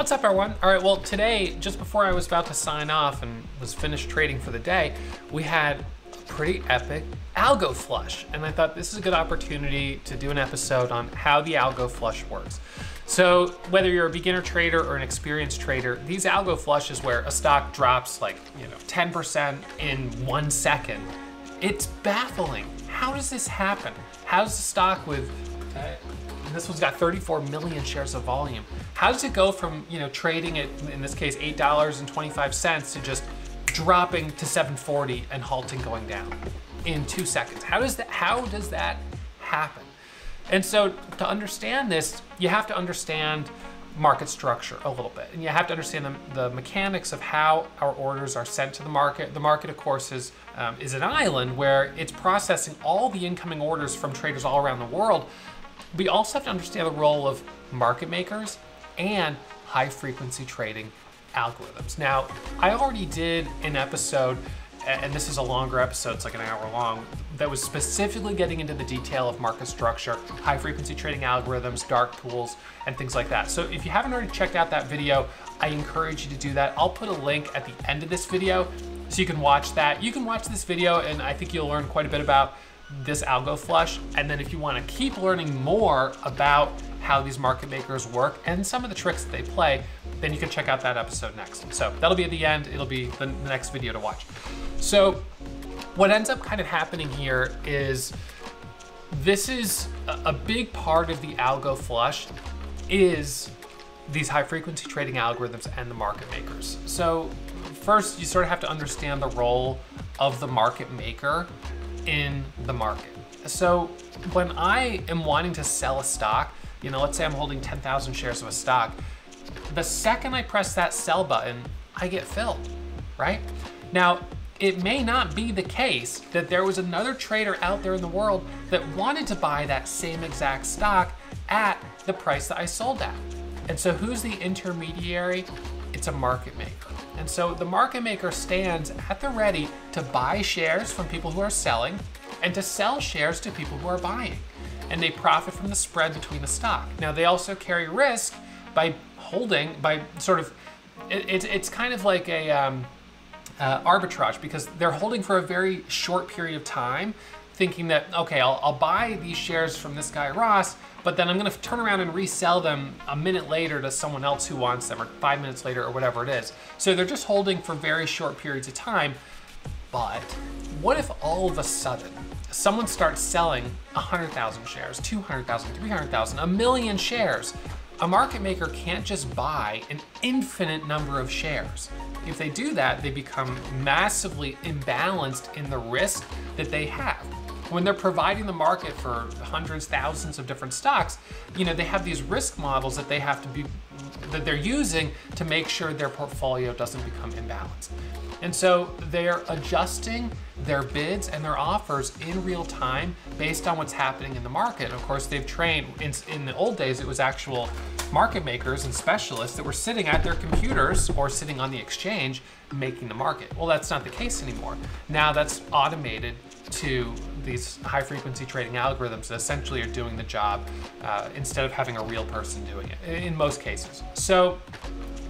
What's up, everyone? All right, well, today, just before I was about to sign off and was finished trading for the day, we had a pretty epic algo flush. And I thought this is a good opportunity to do an episode on how the algo flush works. So whether you're a beginner trader or an experienced trader, these algo flushes where a stock drops like, 10% in 1 second, it's baffling. How does this happen? How's the stock with, this one's got 34 million shares of volume. How does it go from, trading at, in this case, $8.25 to just dropping to $7.40 and halting going down in 2 seconds? How does that happen? And so to understand this, you have to understand market structure a little bit. And you have to understand the mechanics of how our orders are sent to the market. The market, of course, is an island where it's processing all the incoming orders from traders all around the world. We also have to understand the role of market makers and high frequency trading algorithms. Now, I already did an episode, and this is a longer episode, it's like an hour long, that was specifically getting into the detail of market structure, high frequency trading algorithms, dark pools, and things like that. So if you haven't already checked out that video, I encourage you to do that. I'll put a link at the end of this video so you can watch that. You can watch this video and I think you'll learn quite a bit about this algo flush. And then if you want to keep learning more about how these market makers work and some of the tricks that they play, then you can check out that episode next. So that'll be at the end. It'll be the next video to watch. So what ends up kind of happening here is this is a big part of the algo flush is these high frequency trading algorithms and the market makers. So first, you sort of have to understand the role of the market maker in the market. So when I am wanting to sell a stock, let's say I'm holding 10,000 shares of a stock, the second I press that sell button, I get filled, right? Now, it may not be the case that there was another trader out there in the world that wanted to buy that same exact stock at the price that I sold at. And so who's the intermediary? It's a market maker. And so the market maker stands at the ready to buy shares from people who are selling and to sell shares to people who are buying. And they profit from the spread between the stock. Now they also carry risk by holding, it's kind of like a arbitrage, because they're holding for a very short period of time, thinking that, okay, I'll buy these shares from this guy Ross, but then I'm gonna turn around and resell them a minute later to someone else who wants them, or 5 minutes later, or whatever it is. So they're just holding for very short periods of time. But what if all of a sudden someone starts selling 100,000 shares, 200,000, 300,000, a million shares? A market maker can't just buy an infinite number of shares. If they do that, they become massively imbalanced in the risk that they have. When they're providing the market for hundreds, thousands of different stocks, they have these risk models that that they're using to make sure their portfolio doesn't become imbalanced. And so they're adjusting their bids and their offers in real time based on what's happening in the market. Of course, they've trained, in the old days, it was actual market makers and specialists that were sitting at their computers or sitting on the exchange making the market. Well, that's not the case anymore. Now that's automated to these high frequency trading algorithms that essentially are doing the job instead of having a real person doing it in most cases. So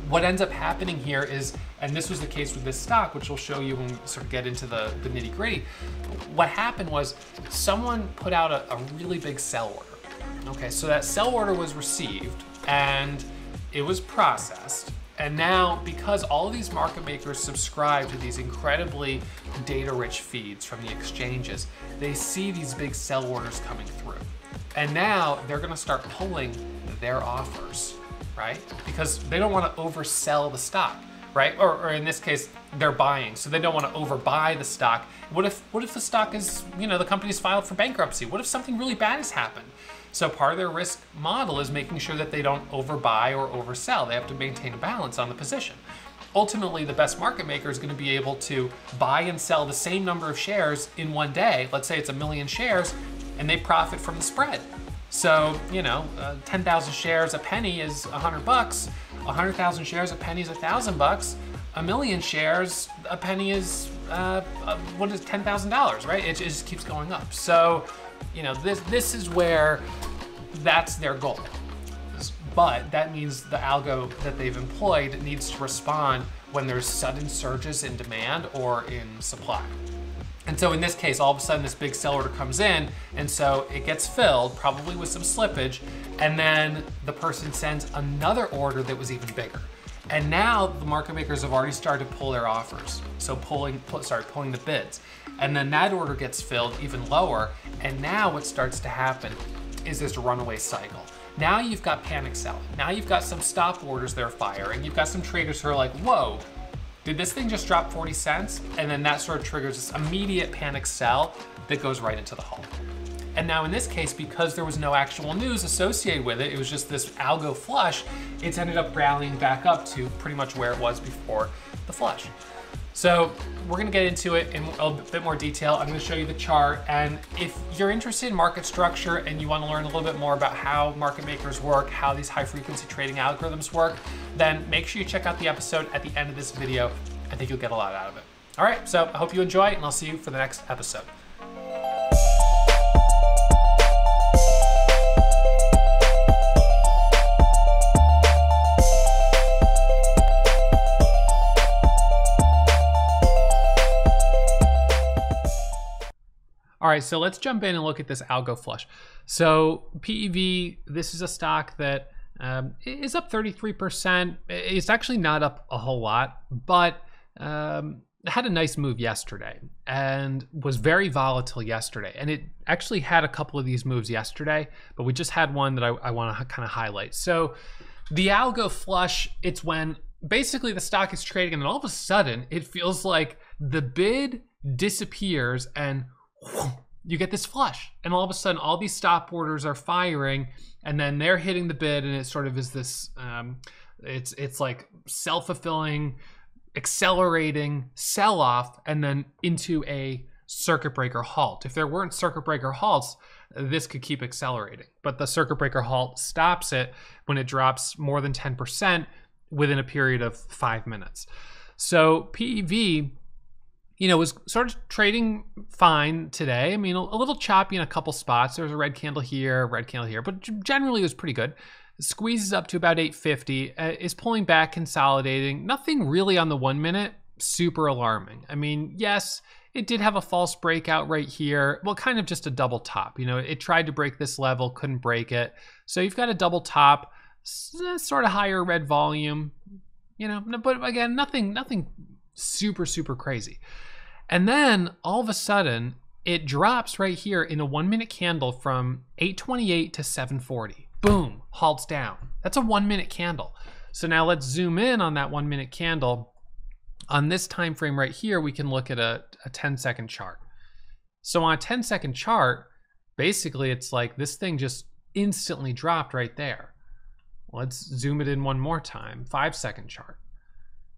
what ends up happening here is, and this was the case with this stock, which we'll show you when we sort of get into the nitty gritty. What happened was someone put out a really big sell order. Okay, so that sell order was received and it was processed. And now, because all of these market makers subscribe to these incredibly data-rich feeds from the exchanges, they see these big sell orders coming through. And now they're gonna start pulling their offers, right? Because they don't wanna oversell the stock, right? Or in this case, they're buying, so they don't wanna overbuy the stock. What if the stock is, the company's filed for bankruptcy? What if something really bad has happened? So part of their risk model is making sure that they don't overbuy or oversell. They have to maintain a balance on the position. Ultimately, the best market maker is going to be able to buy and sell the same number of shares in one day. Let's say it's 1 million shares, and they profit from the spread. So, 10,000 shares, a penny is $100. 100,000 shares, a penny is $1,000. 1 million shares, a penny is $10,000, right? It just keeps going up. So, this is where that's their goal. but that means the algo that they've employed needs to respond when there's sudden surges in demand or in supply. And so in this case, all of a sudden this big sell order comes in, and so it gets filled, probably with some slippage, and then the person sends another order that was even bigger. And now the market makers have already started to pull their offers. So pulling the bids. And then that order gets filled even lower. And now what starts to happen is this runaway cycle. Now you've got panic selling. Now you've got some stop orders they're firing. You've got some traders who are like, whoa, did this thing just drop 40 cents? And then that sort of triggers this immediate panic sell that goes right into the halt. And now in this case, because there was no actual news associated with it, it was just this algo flush, it's ended up rallying back up to pretty much where it was before the flush. So we're gonna get into it in a bit more detail. I'm gonna show you the chart. And if you're interested in market structure and you wanna learn a little bit more about how market makers work, how these high frequency trading algorithms work, then make sure you check out the episode at the end of this video. I think you'll get a lot out of it. All right, so I hope you enjoy, and I'll see you for the next episode. All right, so let's jump in and look at this algo flush. So PEV, this is a stock that is up 33%. It's actually not up a whole lot, but it had a nice move yesterday and was very volatile yesterday. And it actually had a couple of these moves yesterday, but we just had one that I want to kind of highlight. So the algo flush, it's when basically the stock is trading and then all of a sudden it feels like the bid disappears and you get this flush, and all of a sudden all these stop orders are firing, and then they're hitting the bid, and it sort of is this it's like self-fulfilling, accelerating sell-off, and then into a circuit breaker halt. If there weren't circuit breaker halts, this could keep accelerating, but the circuit breaker halt stops it when it drops more than 10% within a period of 5 minutes. So PEV, you know, was sort of trading fine today. I mean, a little choppy in a couple spots. There was a red candle here, but generally it was pretty good. It squeezes up to about 850, is pulling back, consolidating. Nothing really on the 1 minute super alarming. I mean, yes, it did have a false breakout right here. Well, kind of just a double top. You know, it tried to break this level, couldn't break it. So you've got a double top, sort of higher red volume, you know, but again, nothing super crazy. And then all of a sudden it drops right here in a 1 minute candle from 828 to 740. Boom, halts down. That's a 1 minute candle. So now let's zoom in on that 1 minute candle. On this time frame right here, we can look at a 10-second chart. So on a 10-second chart, basically it's like this thing just instantly dropped right there. Let's zoom it in one more time. 5-second chart.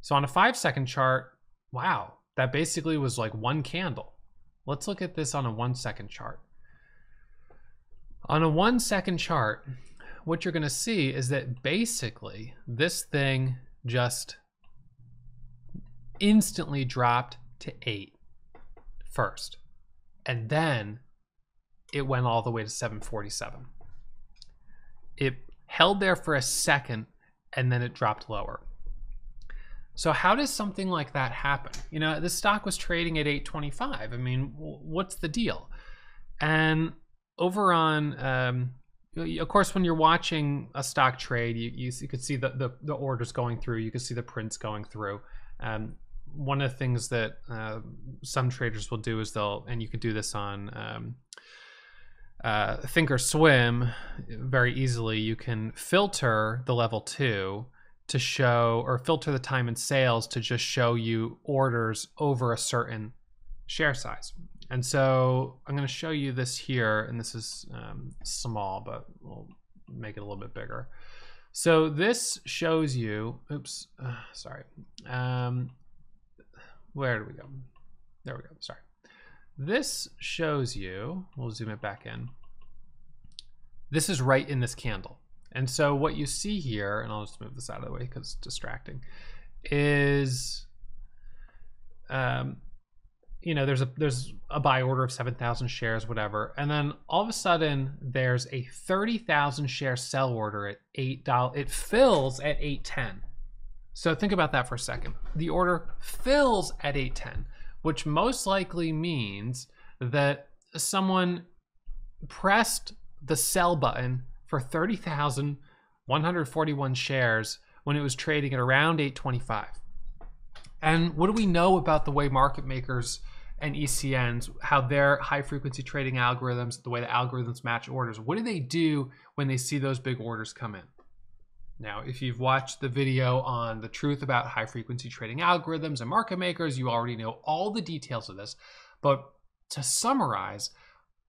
So on a 5-second chart, wow, that basically was like one candle. Let's look at this on a 1-second chart. On a 1-second chart, what you're gonna see is that basically this thing just instantly dropped to 8 first. And then it went all the way to 747. It held there for a second and then it dropped lower. So how does something like that happen? You know, the stock was trading at 825. I mean, what's the deal? And over on, of course, when you're watching a stock trade, you could see the orders going through. You could see the prints going through. One of the things that some traders will do is and you can do this on Thinkorswim very easily. You can filter the level 2 to show, or filter the time in sales to just show you orders over a certain share size. And so I'm going to show you this here, and this is small, but we'll make it a little bit bigger. So this shows you, oops, sorry. Where do we go? There we go, sorry. This shows you, we'll zoom it back in. This is right in this candle. And so what you see here, and I'll just move this out of the way because it's distracting, is there's a buy order of 7,000 shares, whatever, and then all of a sudden there's a 30,000 share sell order at $8. It fills at 8.10. So think about that for a second. The order fills at 8.10, which most likely means that someone pressed the sell button for 30,141 shares when it was trading at around 8.25. And what do we know about the way market makers and ECNs, how their high frequency trading algorithms, the way the algorithms match orders? What do they do when they see those big orders come in? Now, if you've watched the video on the truth about high frequency trading algorithms and market makers, you already know all the details of this. But to summarize,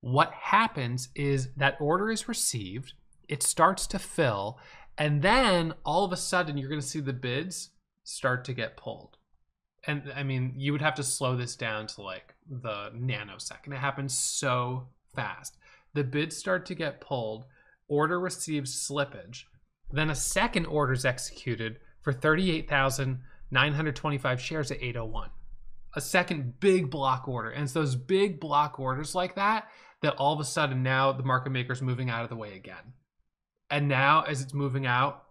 what happens is that order is received, it starts to fill, and then all of a sudden you're going to see the bids start to get pulled. And I mean, you would have to slow this down to like the nanosecond. It happens so fast. The bids start to get pulled, order receives slippage, then a second order is executed for 38,925 shares at 8.01. A second big block order. And it's those big block orders like that all of a sudden now the market maker is moving out of the way again. And now as it's moving out,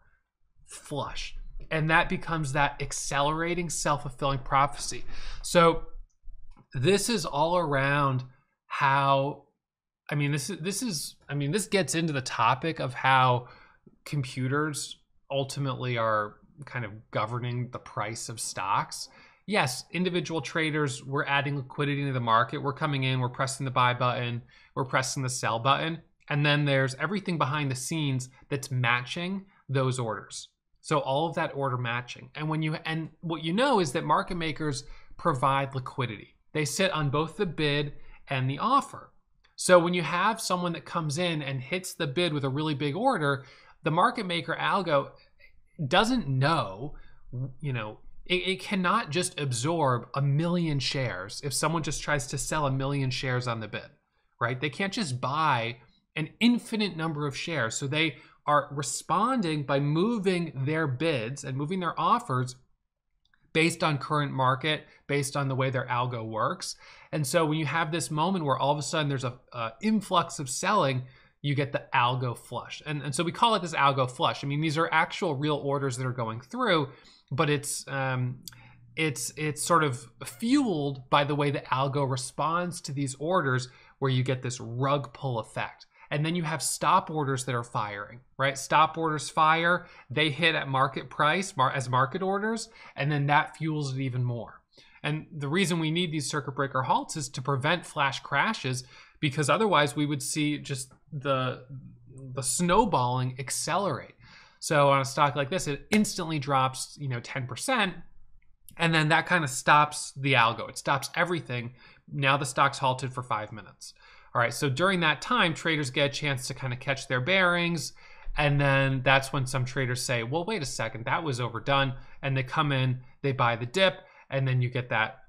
flush. And that becomes that accelerating self-fulfilling prophecy. So this is all around how, this gets into the topic of how computers ultimately are kind of governing the price of stocks. Yes, individual traders, we're adding liquidity into the market. We're coming in, we're pressing the buy button, we're pressing the sell button. And then there's everything behind the scenes that's matching those orders. So all of that order matching. And what you know is that market makers provide liquidity. They sit on both the bid and the offer. So when you have someone that comes in and hits the bid with a really big order, the market maker Algo doesn't know, it cannot just absorb 1 million shares if someone just tries to sell 1 million shares on the bid, right? They can't just buy an infinite number of shares. So they are responding by moving their bids and moving their offers based on current market, based on the way their algo works. And so when you have this moment where all of a sudden there's a influx of selling, you get the algo flush. And so we call it this algo flush. These are actual real orders that are going through, but it's sort of fueled by the way the algo responds to these orders, where you get this rug pull effect. And then you have stop orders that are firing, right? Stop orders fire, they hit at market price as market orders, and then that fuels it even more. And the reason we need these circuit breaker halts is to prevent flash crashes, because otherwise we would see just the snowballing accelerate. So on a stock like this, it instantly drops 10%, and then that kind of stops the algo. It stops everything. Now the stock's halted for 5 minutes. All right, so during that time, traders get a chance to kind of catch their bearings, and then that's when some traders say, well, wait a second, that was overdone, and they come in, they buy the dip, and then you get that,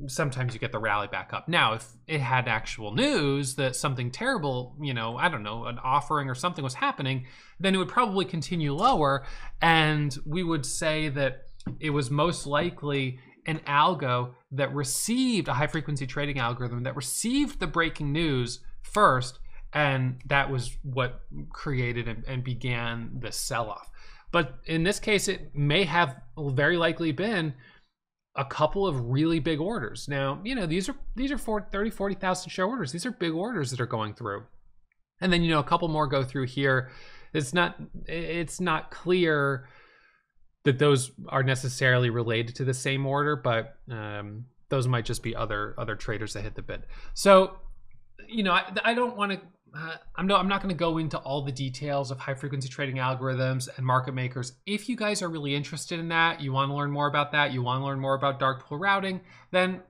sometimes you get the rally back up. Now, if it had actual news that something terrible, I don't know, an offering or something was happening, then it would probably continue lower, and we would say that it was most likely an algo that received a high frequency trading algorithm that received the breaking news first, and that was what created and began the sell-off. But in this case, it may have very likely been a couple of really big orders. Now, these are 40,000 share orders. These are big orders that are going through. And then, a couple more go through here. It's not clear that those are necessarily related to the same order, but those might just be other traders that hit the bid. So, I don't want to. I'm not going to go into all the details of high frequency trading algorithms and market makers. If you guys are really interested in that, you want to learn more about that, you want to learn more about dark pool routing, then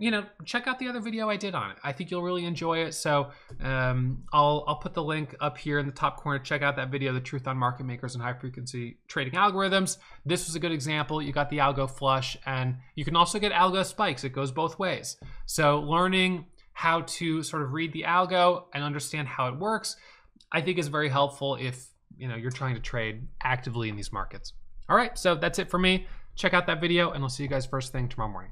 check out the other video I did on it. I think you'll really enjoy it. So I'll put the link up here in the top corner. Check out that video, The Truth on Market Makers and High Frequency Trading Algorithms. This was a good example. You got the algo flush, and you can also get algo spikes. It goes both ways. So learning how to sort of read the algo and understand how it works, I think is very helpful if you're trying to trade actively in these markets. All right, so that's it for me. Check out that video, and I'll see you guys first thing tomorrow morning.